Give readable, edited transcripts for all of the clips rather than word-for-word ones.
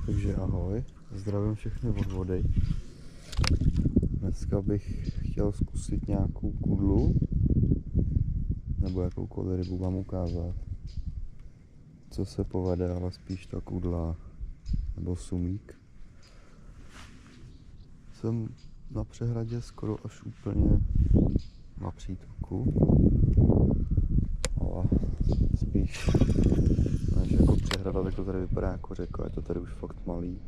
Takže ahoj, zdravím všechny od vody. Dneska bych chtěl zkusit nějakou kudlu, nebo jakoukoliv rybu vám ukázat, co se povede, ale spíš ta kudla nebo sumík. Jsem na přehradě skoro až úplně na přítoku, ale spíš než jako přehrada, tak to tady vypadá jako řeka, je to tady už fakt malý.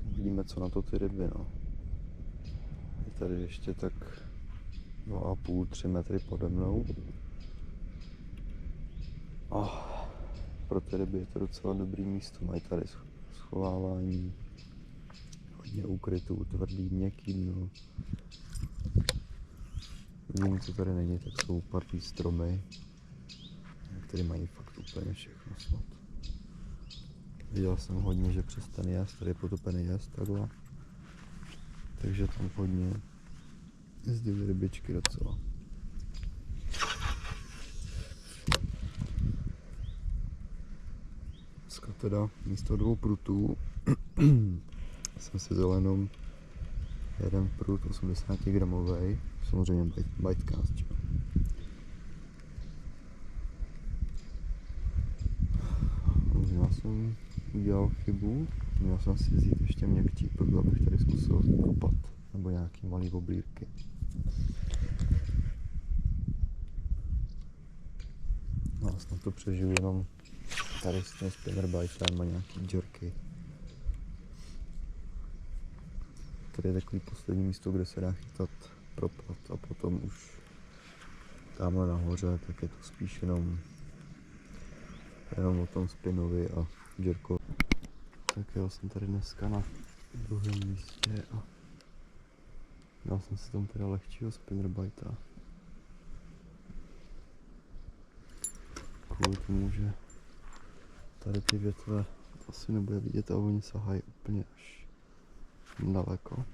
Vidíme, co na to ty ryby, no. Je tady ještě tak 2,5–3 metry pode mnou. Pro ty ryby je to docela dobrý místo, mají tady schovávání, hodně úkrytů, tvrdý, měkký dno. Jediné, co tady není, tak jsou parní stromy, které mají fakt úplně všechno snad. Viděl jsem hodně, že přes ten jez, tady je potopený jez takhle, takže tam hodně jezdily rybičky docela. Dneska teda místo 2 prutů jsem si vzal jenom jeden prut 80 gramový, samozřejmě bitecast. Možná jsem udělal chybu, měl jsem si vzít ještě měkčí prut, abych tady zkusil kopat, nebo nějaký malý oblírky. No, snad to přežiju jenom tady s tím spinnerbitem a nějaký jerky. Tady je takový poslední místo, kde se dá chytat propad, a potom už tamhle nahoře, tak je to spíš jenom o tom spinovi a jerkovi. Tak jo, jsem tady dneska na druhém místě a dal jsem si tam teda lehčího spinnerbita. Kvůli tomu, že tady ty větve asi nebude vidět a oni sahají úplně až daleko.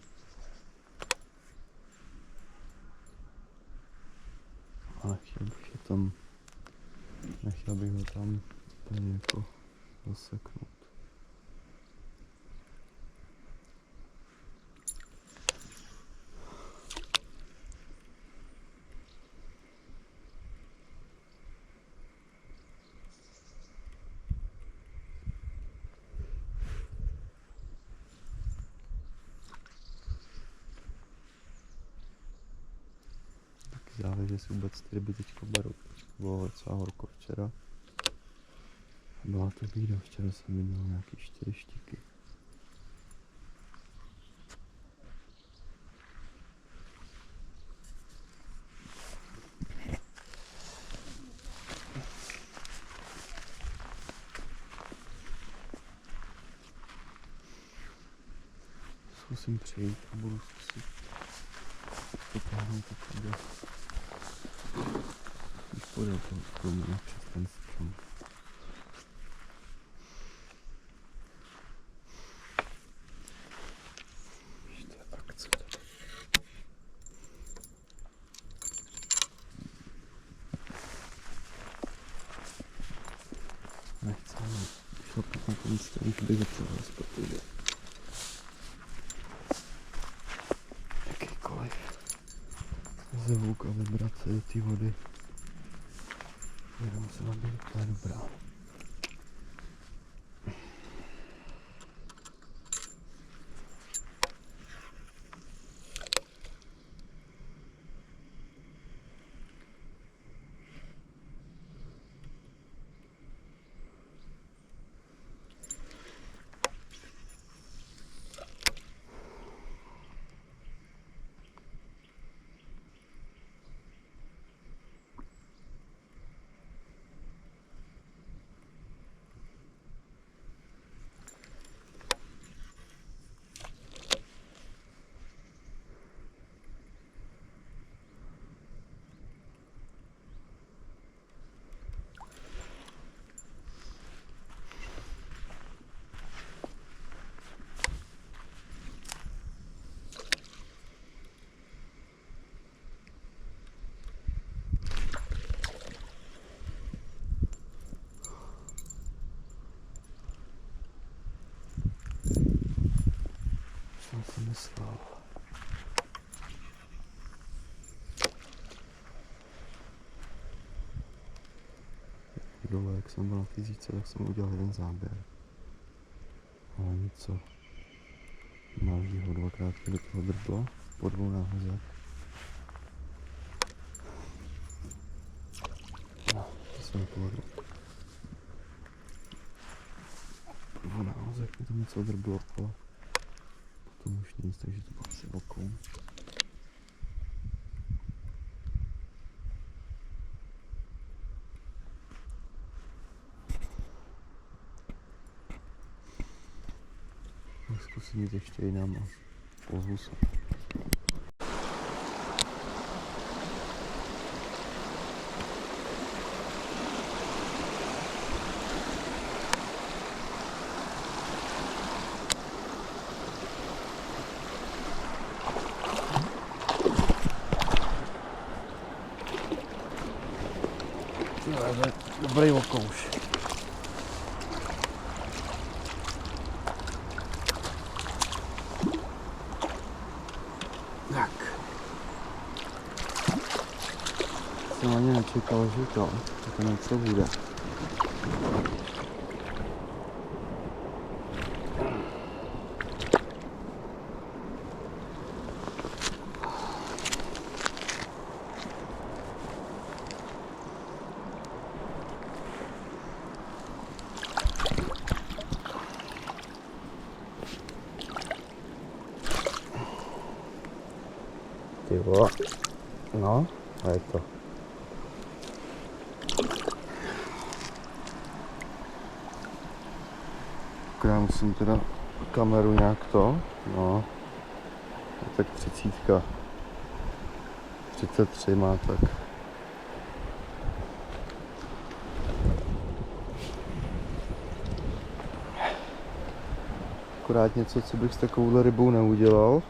A nechtěl bych ho tam úplně jako zaseknout. Záleží, jestli vůbec ty ryby teďka berou. Bylo docela horko včera. Byla to bída, včera jsem viděl nějaký 4 štiky. Zkusím přejít a budu zkusit vytáhnout takhle. Když podél toho mě přes ten strom. Ještě akce tady. Nechci šlapat na tom místě, už bych začal, protože jakýkoliv zvuk a vibrace do té vody nemusela být úplně dobrá. jsem myslel. Dole, jak jsem byl na té zítce, tak jsem udělal jeden záběr. Ale něco malého, dvakrát do toho drbla, po 2 náhozech. No, to jsem povedl. Po 2 náhozech mi to něco drblo, ale potom už nic, takže to bylo asi okou. Zkusím jít ještě jinam a pozvu se. Dobrý okouš. Tak. Jsem ani nečekal, že to něco bude. Ty vole. No, a je to. Já musím teda kameru nějak to, no, tak 30, 33 má tak. Akorát něco, co bych s takovouhle rybou neudělal.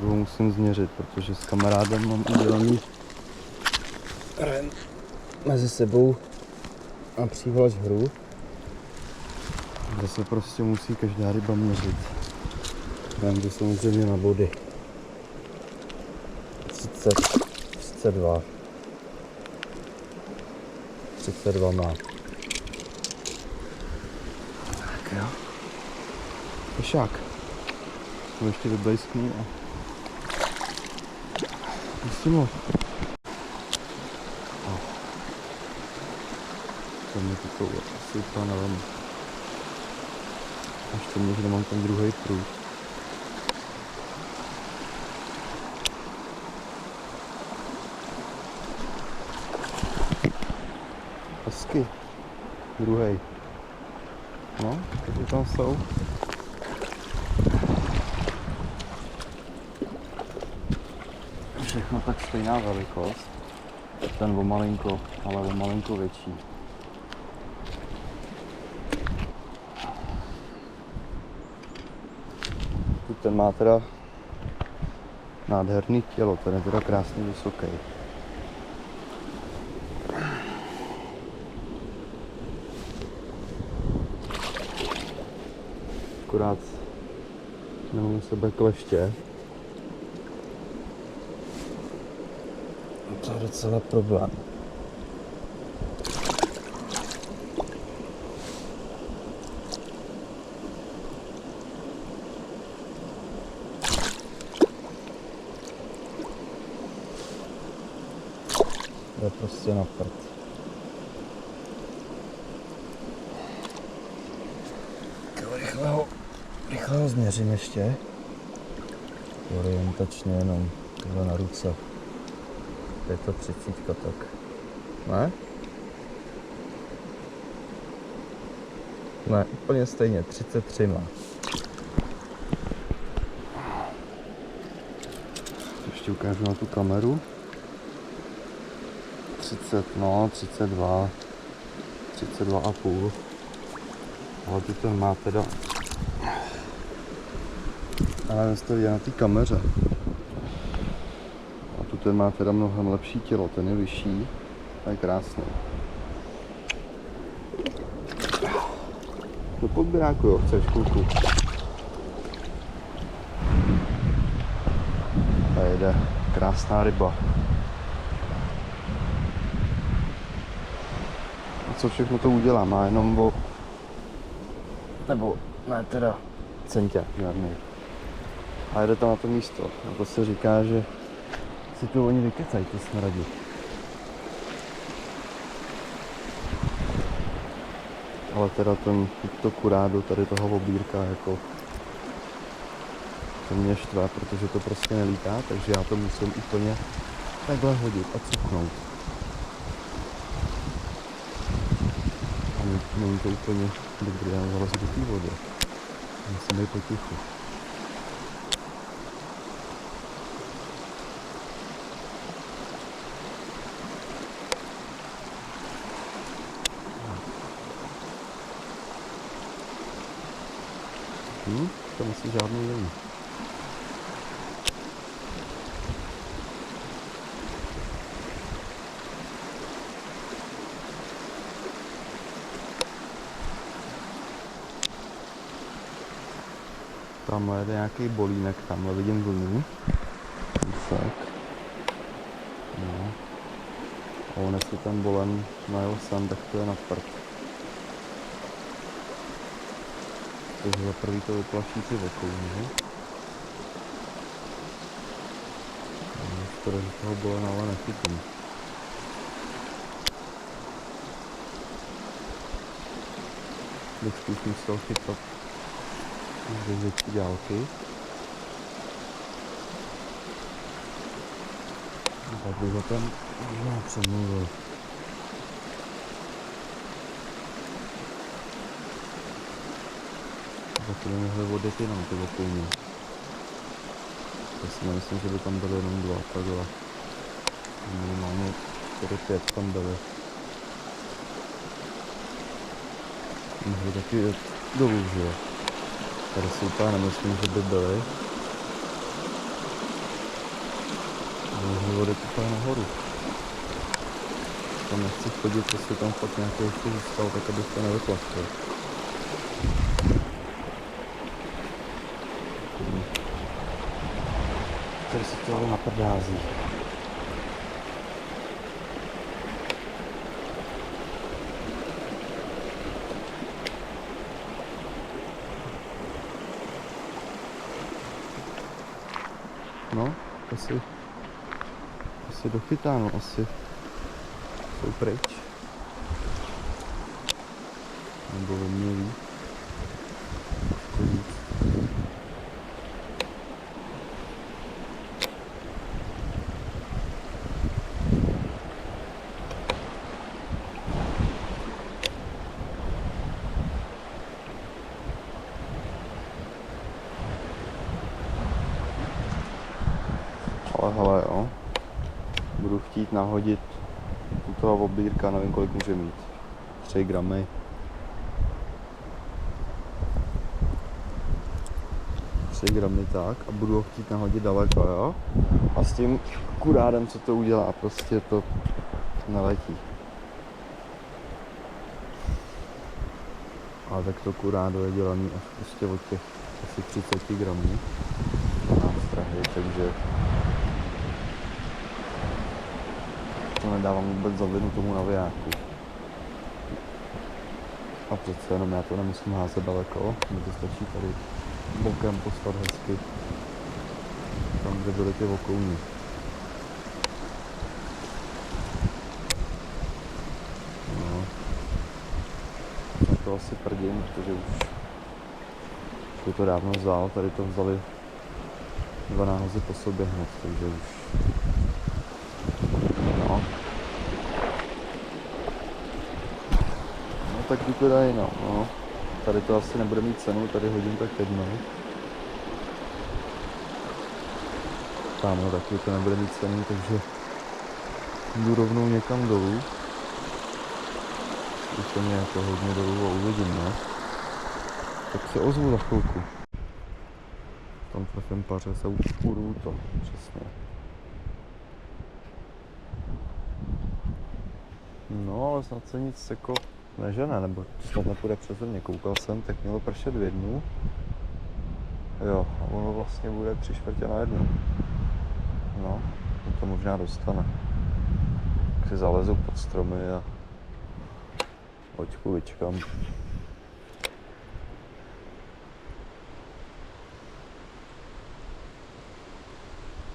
Ho musím změřit, protože s kamarádem mám udělaný ren mezi sebou a přívlač hru, kde se prostě musí každá ryba měřit. Dám to samozřejmě na body. 30, 32. 32 má. Tak jo. Pešák. To ještě vyblejsknu a pustím ho. To mě to asi úplně nevím. Až to mě, že mám ten druhý průd. Hezky. Druhý. No, takže tam jsou. Všechno tak stejná velikost. Ten o malinko, ale o malinko větší. Ten má teda nádherný tělo, ten je teda krásně vysoký. Akorát nemám u sebe kleště. To je docela problém. To je prostě na prd. Rychle ho změřím ještě. Orientačně jenom tohle na ruce. Je to 30, tak. Ne? Ne, úplně stejně, 33 má. Ještě ukážu na tu kameru. 30, no, 32. 32,5. Ale tu ten má teda. Ale nevím, to vidět na té kameře. A tu ten má teda mnohem lepší tělo, ten je vyšší a je krásný. Do podběráku, jo, chceš, kluku. jede krásná ryba. A co všechno to udělá? Má jenom nebo ne teda centě žádný. A jede tam na to místo. A to se říká, že si tu oni vykecají, ty smradi. Ale teda to kurádu tady toho obírka jako to mě štve, protože to prostě nelítá, takže já to musím úplně takhle hodit a cuknout. A není to úplně dobré, já zalezl do té vody. Musím být potichu. To asi žádný není. Tamhle jede nějaký bolínek, tamhle vidím vlnu. Tak. No. A on jestli ten bolen najel sem, tak to je na prd. Takže za prvý to vyplaší ty okouny. Škoda, že toho bolena ale nechytím. Bych spíš musel chytat z větší dálky. Tak bych ho tam možná přemluvil. Taky by mohli odjet jenom ty okouny. Já si nemyslím, že by tam byly jenom dva, takhle. Minimálně 4-5 tam byly. Mohli taky jít dolů, že jo. Tady si úplně nemyslím, že by byly. Mohli odjet úplně nahoru. Tam nechci chodit, jestli tam fakt nějaký ještě zůstal, tak abych to nevyplaštil. Tady se to ale naprdází. No, asi dochytáno, asi jsou pryč. Nebo umělý. Ale hele jo, budu chtít nahodit u toho obírka, nevím kolik může mít, 3 gramy. Tak a budu ho chtít nahodit daleko, jo? A s tím kurádem, co to udělá, prostě to neletí. Ale tak to kurádo je dělaný až prostě od těch asi 30 gramů na nástrahy, takže to nedávám vůbec za vinu tomu navijáku. A přece jenom já to nemusím házet daleko, mi to stačí tady bokem poslat hezky tam, kde byly ty okouny. No. Na to asi prdím, protože už to dávno vzal, tady to vzali 2 náhozy po sobě hned, takže už no. No tak vypadá jinak, no. Tady to asi nebude mít cenu, tady hodím tak jednou. Tamhle taky to nebude mít cenu, takže jdu rovnou někam dolů. Úplně jako hodně dolů a uvidím, ne? Tak se ozvu za chvilku. Tam trefím paře, se urvu to, přesně. No ale snad se nic jako nežene, nebo snad nepůjde přes mě. Koukal jsem, tak mělo pršet v 1. Jo, a ono vlastně bude 3/4 na 1. No, to možná dostane. Tak si zalezu pod stromy a hoďku vyčkám.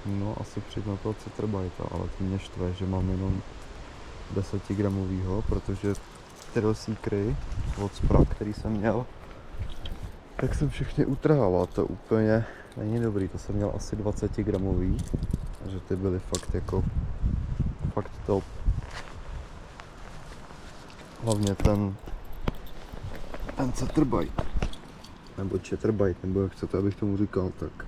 No, asi přijdu toho Cetrbajta, ale to mě štve, že mám jenom 10 gramovýho, protože Thrill Seekery od Spra, který jsem měl, tak jsem všechny utrhal a to úplně není dobrý, to jsem měl asi 20 gramový, takže ty byly fakt jako fakt top. Hlavně ten Cetrbite, nebo Chatterbite, nebo jak chcete, abych tomu říkal, tak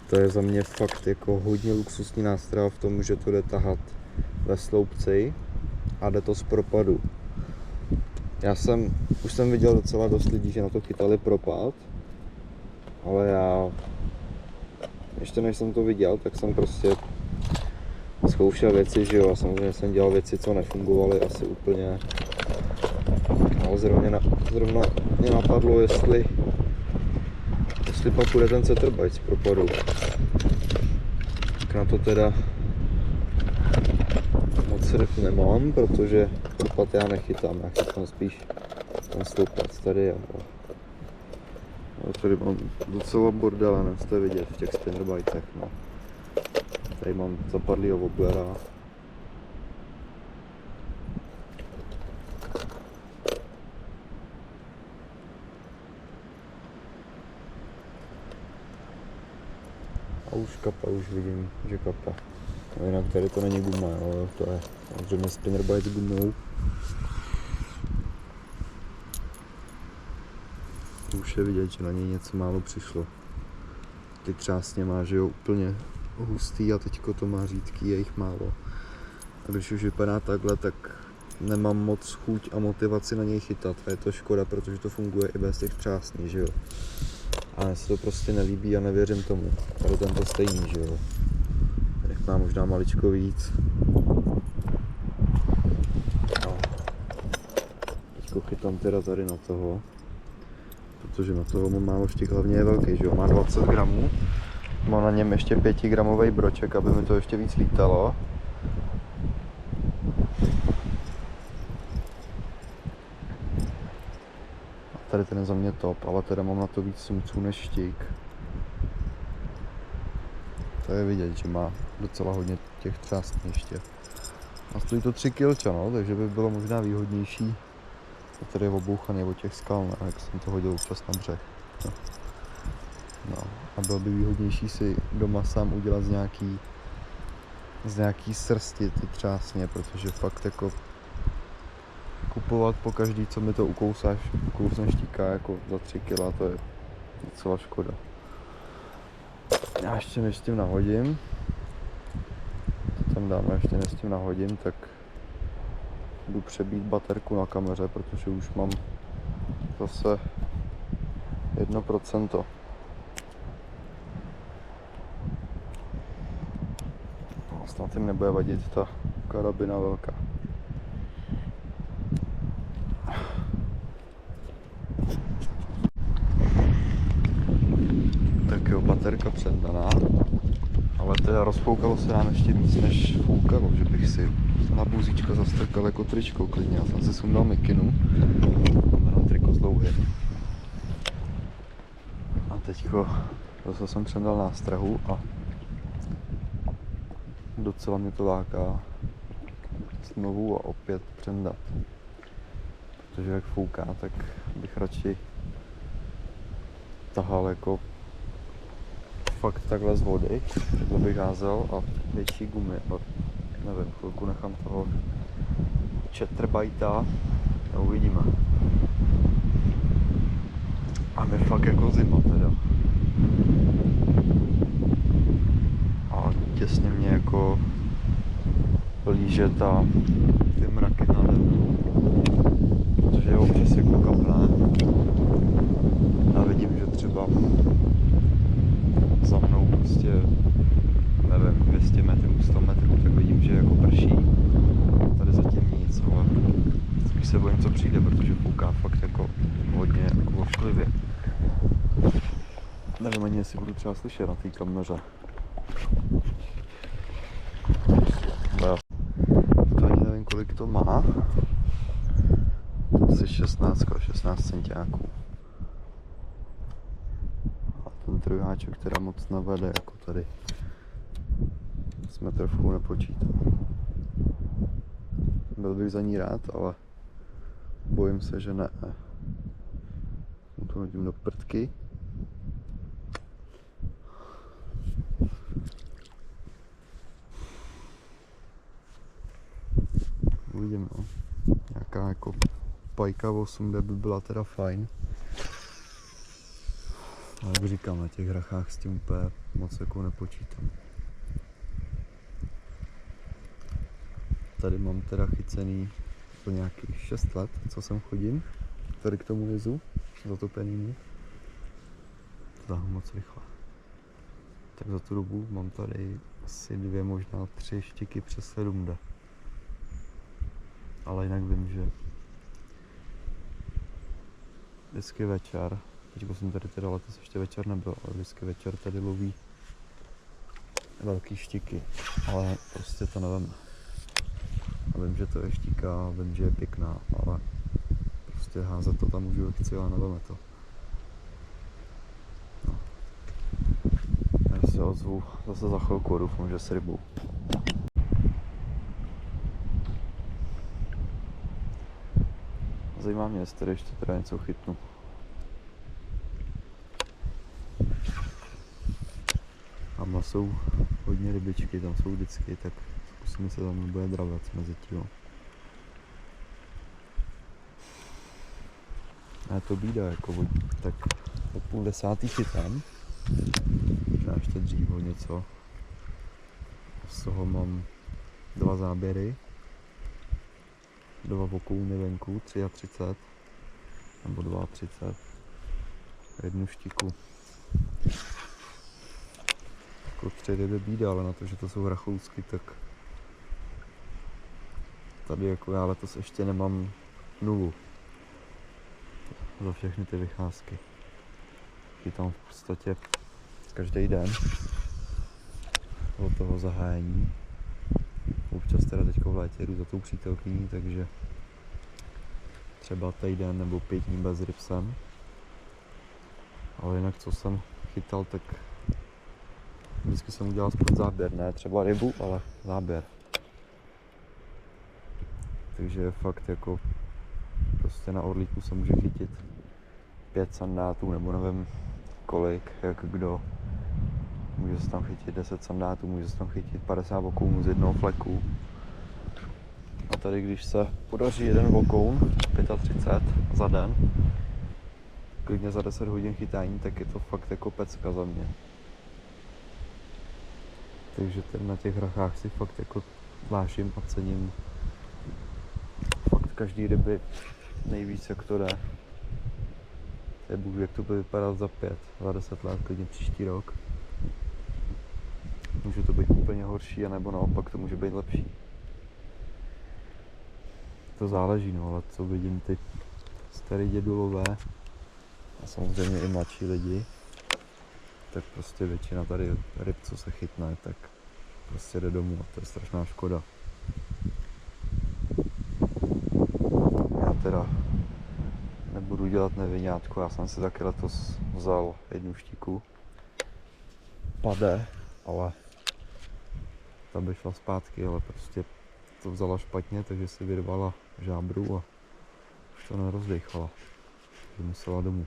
to je za mě fakt jako hodně luxusní nástroj v tom, že to jde tahat ve sloupci a jde to z propadu. Už jsem viděl docela dost lidí, že na to chytali propad, ale já ještě než jsem to viděl, tak jsem prostě zkoušel věci, že jo, a samozřejmě jsem dělal věci, co nefungovaly asi úplně, ale zrovna mě napadlo, jestli pak bude ten Cetrbite z propadu. Tak na to teda moc rep nemám, protože propad já nechytám, já chytám spíš ten sloupec tady. Tady mám docela bordel, nevste vidět v těch spinnerbitech, no. Tady mám zapadlýho wobblera. A už kape, už vidím, že kape. No jinak tady to není guma, jo, to je samozřejmě spinnerbite s gumou. Už je vidět, že na něj něco málo přišlo. Ty třásně má, že jo, úplně hustý a teďko to má řídký, je jich málo. A když už vypadá takhle, tak nemám moc chuť a motivaci na něj chytat. A je to škoda, protože to funguje i bez těch třásní, že jo. A mně se to prostě nelíbí a nevěřím tomu. Tady tento stejný, že jo. Tady má možná maličko víc. No. Teďko chytám teda tady na toho. Protože na toho mám málo štěk, hlavně je velký, že jo. Má 20 gramů. Mám na něm ještě 5 gramový broček, aby mi to ještě víc lítalo. A tady ten je za mě top, ale teda mám na to víc sumců než štík. To je vidět, že má docela hodně těch třásní ještě. A stojí to 3 kilča, no, takže by bylo možná výhodnější. To tady je obouchaný od těch skal, ne, jak jsem to hodil občas na břeh. No, a bylo by výhodnější si doma sám udělat z nějaký srsti ty třásně, protože fakt jako kupovat po každý, co mi to ukousne štíka jako za 3 kg, to je docela škoda. Já ještě než s tím nahodím, to tam dáme, ještě než s tím nahodím, tak jdu přebít baterku na kameře, protože už mám zase 1%. Snad jim nebude vadit ta karabina velká. Tak jo, baterka předaná, ale teda rozfoukalo se nám ještě víc než foukalo, že bych si na buzíčka zastrkal jako tričko klidně. Já jsem si sundal mikinu, mám triko z dlouhy. A teďko zase jsem přendal nástrahu a docela mě to láká znovu a opět přendat. Protože jak fouká, tak bych radši tahal jako fakt takhle z vody, takhle bych házel a větší gumy. A nevím, chvilku nechám toho Chatterbajta a uvidíme. A je fakt jako zima teda. A těsně mě jako líže ty mraky nade mnou. Protože je občas jako kapne. A vidím, že třeba za mnou prostě, nevím, 200 metrů, 100 metrů, tak vidím, že jako prší. Tady zatím nic, ale spíš se bojím, co přijde, protože fouká fakt jako hodně jako ošklivě. Nevím ani, jestli budu třeba slyšet na té kameře. to má asi 16 centiáků. A ten trojáček teda moc nevede, jako tady s metrovkou nepočítám. Byl bych za ní rád, ale bojím se, že ne. Mu to hodím do prdky. Uvidím, no. Nějaká jako pajka 8D by byla teda fajn. Ale jak říkám, na těch hrachách s tím úplně moc jako nepočítám. Tady mám teda chycený po nějakých 6 let, co sem chodím. Tady k tomu jezu, zatopenýmu. To dám moc rychle. Tak za tu dobu mám tady asi 2, možná 3 štiky přes 7D. Ale jinak vím, že vždycky večer, teďko jsem tady teda letos ještě večer nebyl, ale vždycky večer tady loví velký štiky, ale prostě to nevím. A vím, že to je štíka, vím, že je pěkná, ale prostě házet to tam můžu, jak chci, ale nevíme to. No. Já se ozvu zase za chvilku, doufám, že s rybou. Zajímá mě, jestli tady ještě teda něco chytnu. Tam jsou hodně rybičky, tam jsou vždycky, tak zkusíme se tam nebude dravat mezi tím. A to bída, jako tak o 9:30 chytám. Možná ještě dřív o něco. Z toho mám 2 záběry. 2 vokouny venku, 33 nebo 32. 1 štiku. Jako 3 ryby bída, ale na to, že to jsou hrachousky, tak tady jako já letos ještě nemám 0 za všechny ty vycházky. Chytám v podstatě každý den od toho zahájení. Občas teda teďko v létě jdu za tou přítelkyní, takže třeba týden nebo 5 dní bez ryb jsem. Ale jinak co jsem chytal, tak vždycky jsem udělal aspoň záběr, ne třeba rybu, ale záběr. Takže fakt jako prostě na orlíku se může chytit 5 sandátů nebo nevím kolik, jak kdo. Může se tam chytit 10 sandátů, může se tam chytit 50 vokounů z jednoho fleku. A tady když se podaří jeden vokoun, 35 za den, klidně za 10 hodin chytání, tak je to fakt jako pecka za mě. Takže na těch hrachách si fakt jako vážím a cením fakt každý ryby nejvíc, jak to jde. Je bůh, jak to bude vypadat za 5, za 10 let, klidně příští rok. Může to být úplně horší, anebo naopak to může být lepší. To záleží, no, ale co vidím ty starý dědulové a samozřejmě i mladší lidi, tak prostě většina tady ryb, co se chytne, tak prostě jde domů a to je strašná škoda. Já teda nebudu dělat neviňátko, já jsem si taky letos vzal 1 štiku, pade, ale ta by šla zpátky, ale prostě to vzala špatně, takže si vyrvala žábru a už to nerozdechala, že musela domů.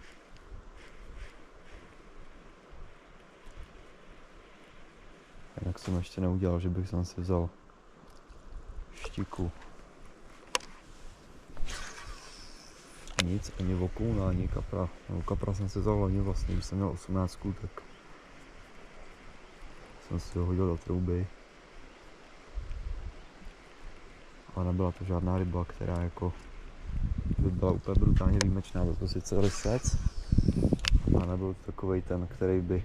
Jinak jsem ještě neudělal, že bych si vzal štiku. Nic, ani vokouna, ani kapra. No, kapra jsem si vzal loni vlastně, když jsem měl 18, tak jsem si ho hodil do trouby. Ale nebyla to žádná ryba, která jako by byla úplně brutálně výjimečná. Byl to sice lisec, a nebyl to takovej ten, který by,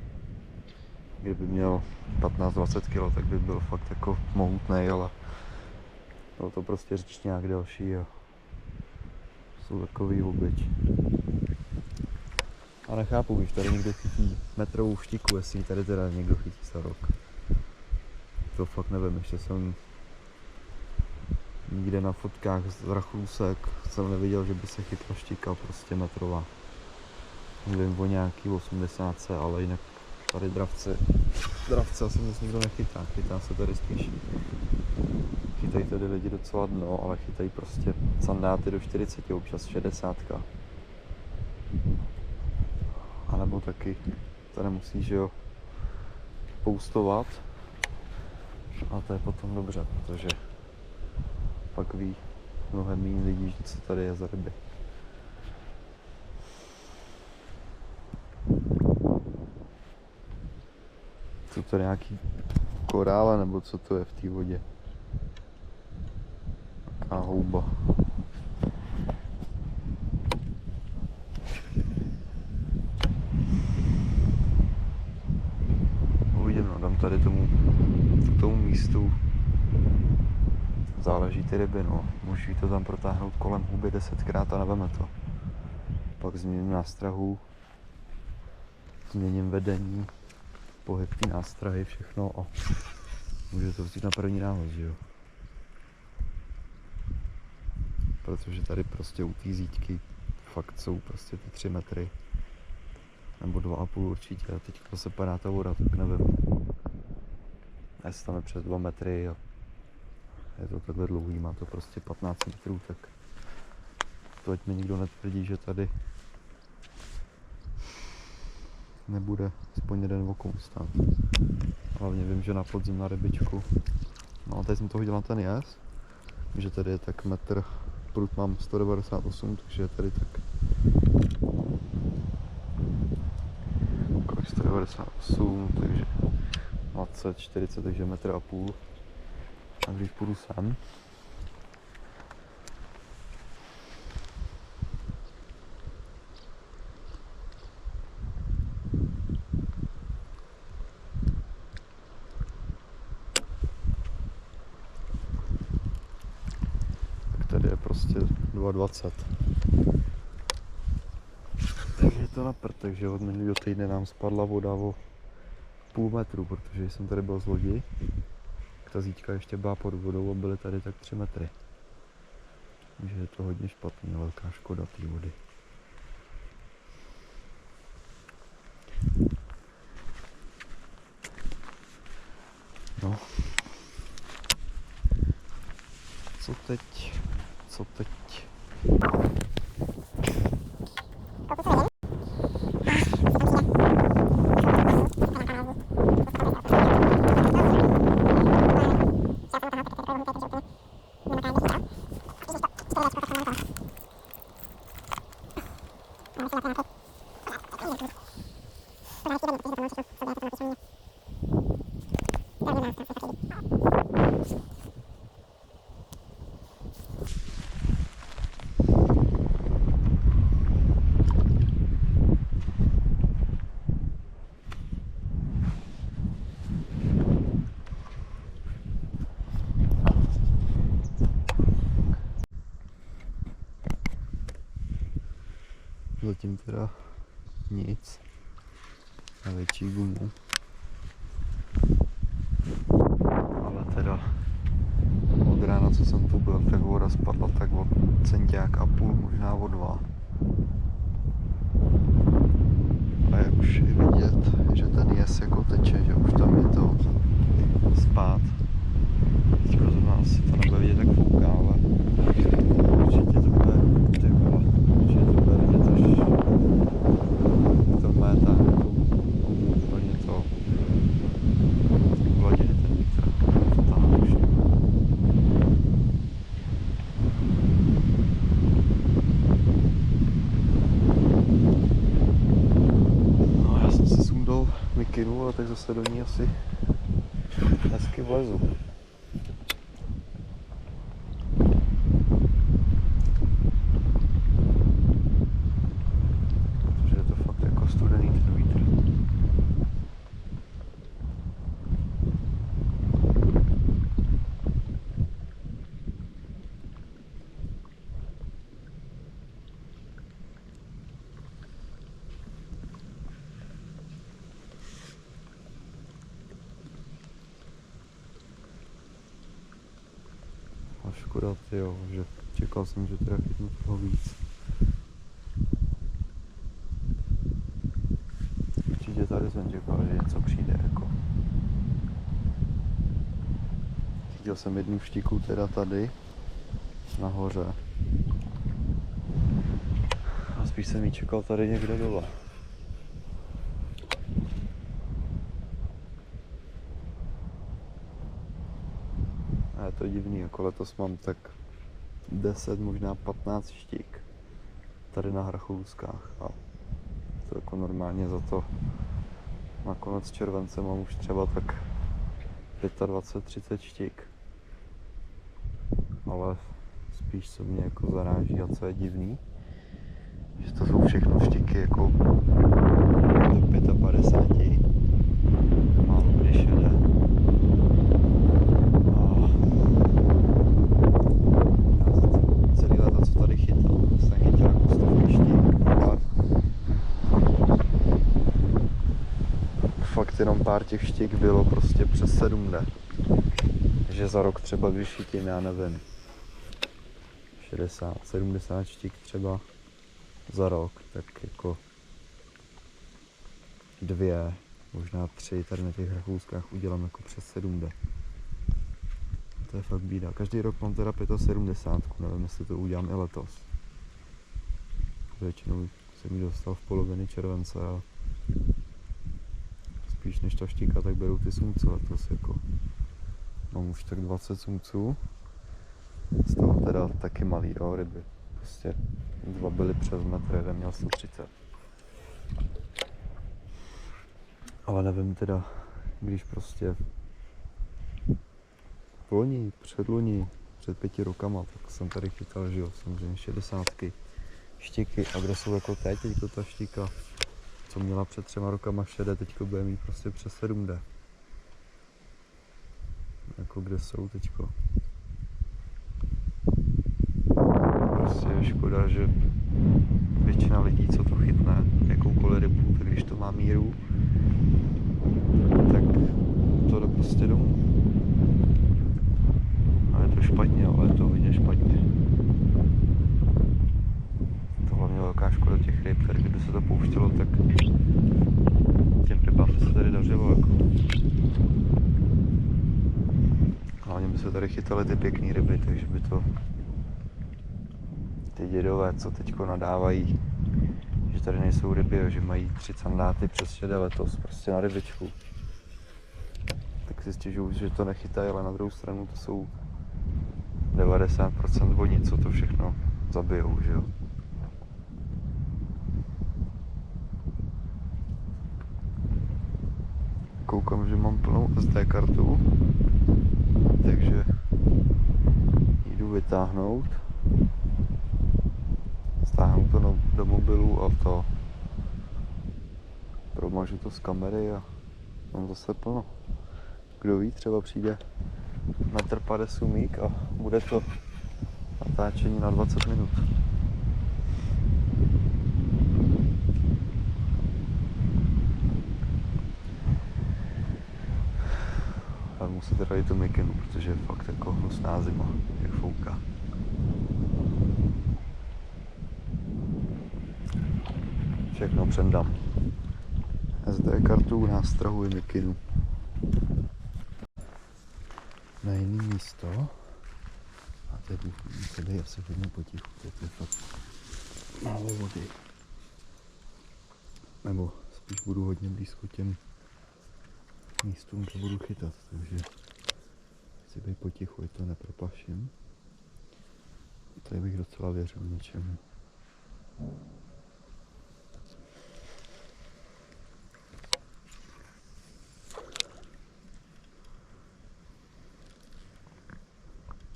kdyby měl 15-20 kg, tak by byl fakt jako mohutnej, ale byl to prostě říčňák delší a jsou takový hubič. A nechápu, když tady někdo chytí metrovou štiku, jestli tady teda někdo chytí za rok. To fakt nevím, ještě jsem Nikde na fotkách z rachlůsek jsem neviděl, že by se chytla štika prostě metrová. Mluvím o nějaký 80, ale jinak tady dravce asi moc nikdo nechytá. Chytá se tady spíš. Chytají tady lidi docela dno, ale chytají prostě sandáty do 40, občas 60. A nebo taky to nemusí, že jo, poustovat. A to je potom dobře, protože pak ví mnohem méně lidí, co tady je za ryby. Co to je, nějaký korále, nebo co to je v té vodě? Taká houba. Uvidím, no, dám tady k tomu místu. Záleží ty ryby, no. Můžu to tam protáhnout kolem huby 10krát a neveme to. Pak změním nástrahu, změním vedení, pohyb té nástrahy, všechno a může to vzít na první návaz, že jo. Protože tady prostě u té zítky fakt jsou prostě ty 3 metry. Nebo 2,5 určitě, a teď se padá ta voda, tak nevím. A jestli tam je přes 2 metry a je to takhle dlouhý, má to prostě 15 metrů, tak to ať mi nikdo netvrdí, že tady nebude aspoň jeden okom stát. Hlavně vím, že na podzim na rybičku. No a teď jsem to hodil na ten jez, že tady je tak metr, prut mám 198, takže je tady tak 198, takže 20, 40, takže metr a půl. A když půjdu sem, tak tady je prostě 2,20. Takže je to na prd, takže od minulého týdne nám spadla voda o půl metru, protože jsem tady byl z lodi. Ta zíťka ještě byla pod vodou a byly tady tak 3 metry. Takže je to hodně špatný, velká škoda té vody. No. Co teď? Co teď? Zatím teda nic na větší gumu, ale teda od rána, co jsem tu byl, tak voda spadla tak o centiák a půl, možná o 2. A je už i vidět, že ten jez jako teče, že už tam je to spát. Teďko zrovna asi to nebude vidět, tak fouká, ale určitě to bude, ty vole, určitě to bude vidět, až to métá jako úplně to v ledě, ten vítr, to tam už. No já jsem si sundal mikinu, a tak zase do ní asi hezky vlezu. škoda, tyjo, že čekal jsem, že teda chytnu toho víc. Určitě tady jsem čekal, že něco přijde jako. Chytil jsem jednu štiku teda tady, nahoře. A spíš jsem ji čekal tady někde dole. A je to divný, jako letos mám tak 10, možná 15 štík tady na Hrachovskách a to jako normálně za to na konec července mám už třeba tak 25-30 štík. Ale spíš co mě jako zaráží a co je divný, že to jsou všechno štíky jako do 55, málo když jede. Celý léta, co tady chytal, jsem chytil jako stovky štík, ale fakt jenom pár těch štík bylo prostě přes 7D. Takže za rok třeba, když chytím, já nevím, 60, 70 štík třeba za rok, tak jako 2, možná 3 tady na těch Hrachovskách udělám jako přes 7D. To je fakt bída. Každý rok mám teda 75, nevím, jestli to udělám i letos. Většinou jsem ji dostal v polovině července a spíš než ta štíka, tak berou ty sumce letos jako. Mám už tak 20 sumců, z toho teda taky malý, jo, ryby. Prostě 2 byly přes metr, jeden měl 130. Ale nevím teda, když prostě loni, předloni, před 5 rokama, tak jsem tady chytal, že jo, samozřejmě 60 štíky a kde jsou jako teďko ta štíka, co měla před 3 rokama šedé, teďko bude mít prostě přes 7D. Jako kde jsou teďko. Prostě je škoda, že většina lidí, co to chytne, jakoukoliv rybu, tak když to má míru, tak to jde prostě domů. A je to špatně, ale je to hodně špatně. To hlavně velká škoda těch ryb, tady kdyby se to pouštělo, tak těm rybám by se tady dařilo jako. Hlavně by se tady chytaly ty pěkné ryby, takže by to ty dědové, co teďko nadávají, že tady nejsou ryby, že mají 3 sandáty přes šedé letos prostě na rybičku, tak si stěžují, že to nechytají, ale na druhou stranu to jsou 90% voní, co to všechno zabijou, že jo. Koukám, že mám plnou SD kartu, takže jdu vytáhnout, stáhnu to do mobilu a to promažu to z kamery a mám zase plno. Kdo ví, třeba přijde 1,50 m sumík a bude to natáčení na 20 minut. Ale musím teda jít do mikinu, protože je fakt jako hnusná zima, jak fouká. Všechno přendám. SD kartu, nástrahu i mikinu. Na jiné místo. A tady asi hodně potichu, teď je fakt málo vody. Nebo spíš budu hodně blízko těm místům, kde budu chytat, takže chci být potichu, je to neproplaším. Tady bych docela věřil něčemu.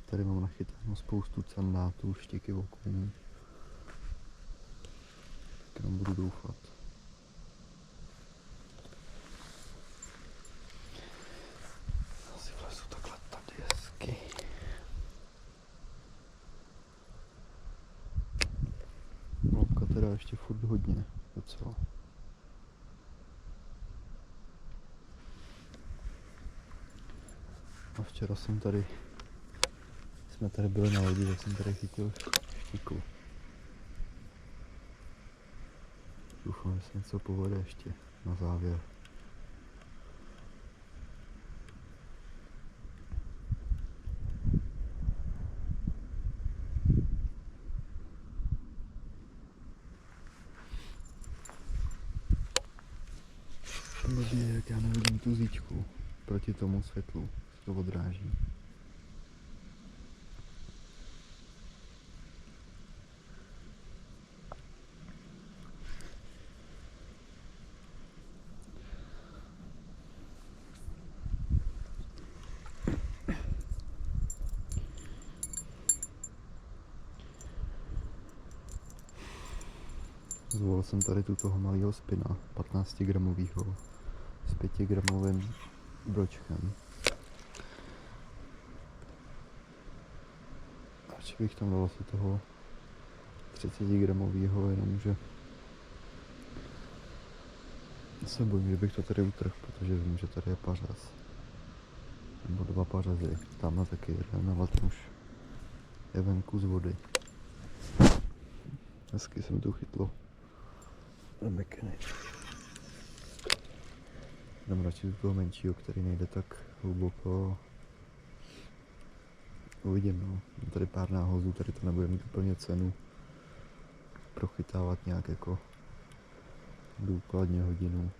Tady mám nachytáno spoustu sandátů, štěky okům. Tak jenom budu doufat. Asi vlezu takhle tady hezky. Lopka teda ještě furt hodně, docela. A včera jsem tady jsme tady byli na lodi, tak jsem tady chytil štiku. Doufám, že se něco povede ještě na závěr. Blbý je, jak já nevidím tu zíčku. Proti tomu světlu se to odráží. Zvolil jsem tady tu toho malého spina, 15 gramového, s 5 gramovým bročkem. Radši bych tam dal asi toho 30 gramového, jenomže se bojím, že bych to tady utrhl, protože vím, že tady je pařez. Nebo 2 pařezy, tamhle taky jeden, ale ten už je venku z vody. Hezky jsem tu chytlo. Mekeny. Dám radši do toho menšího, který nejde tak hluboko. Uvidím, no. Mám tady pár náhozů, tady to nebude mít úplně cenu prochytávat nějak jako důkladně hodinu.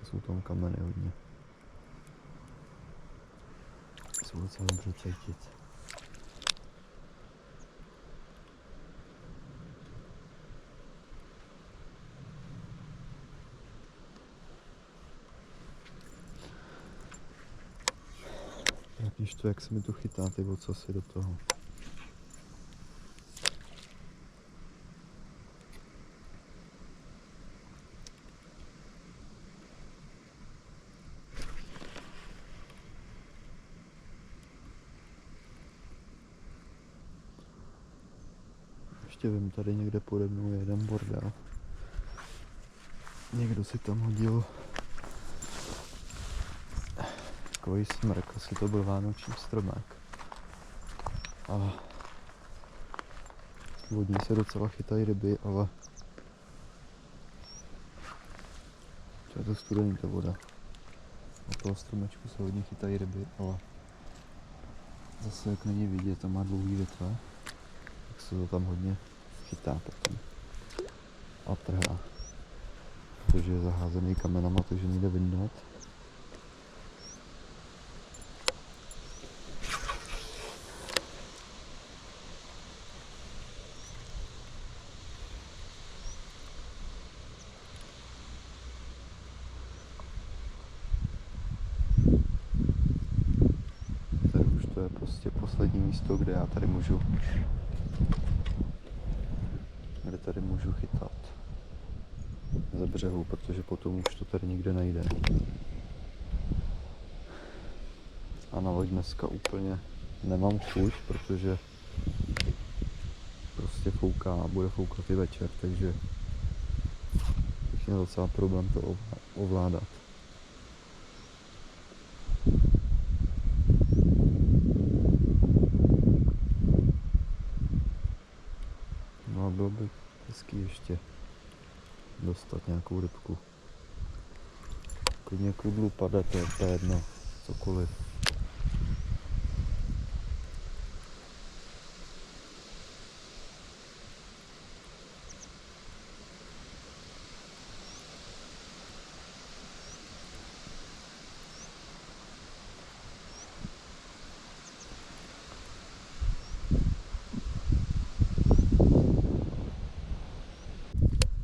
Jsou tam kameny hodně. Jsou docela dobře cítit. Když to, jak se mi to chytá, ty ocasy do toho. Ještě vím, tady někde pode mnou je jeden bordel. Někdo si tam hodil takový smrk, asi to byl vánoční stromek. A vodní se docela chytají ryby, ale to je to studený ta voda. Od toho stromečku se hodně chytají ryby, ale zase jak není vidět, tam má dlouhý větve, tak se to tam hodně chytá potom a trhá. Protože je zaházený kamenama, takže nejde vyndat. Tady už to je prostě poslední místo, kde já tady můžu chytat ze břehu, protože potom už to tady nikde nejde. A na loď dneska úplně nemám chuť, protože prostě fouká a bude foukat i večer, takže bych měl docela problém to ovládat. No a bylo by hezký ještě dostat nějakou rybku. Klidně kudlu padá, to je jedno, cokoliv.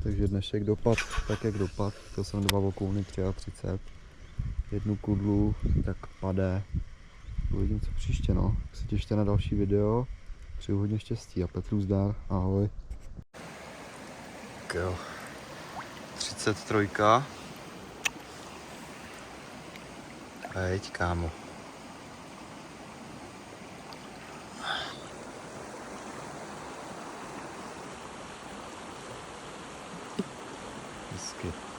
Takže dnešek dopad tak, jak dopad. Chtěl jsem 2 okouny 33, jednu kudlu, tak padé. Uvidím, co příště, no. Tak se těšte na další video. Přeju hodně štěstí a Petru zdar. Ahoj. Tak jo. 33. Jeď, kámo. Hezky.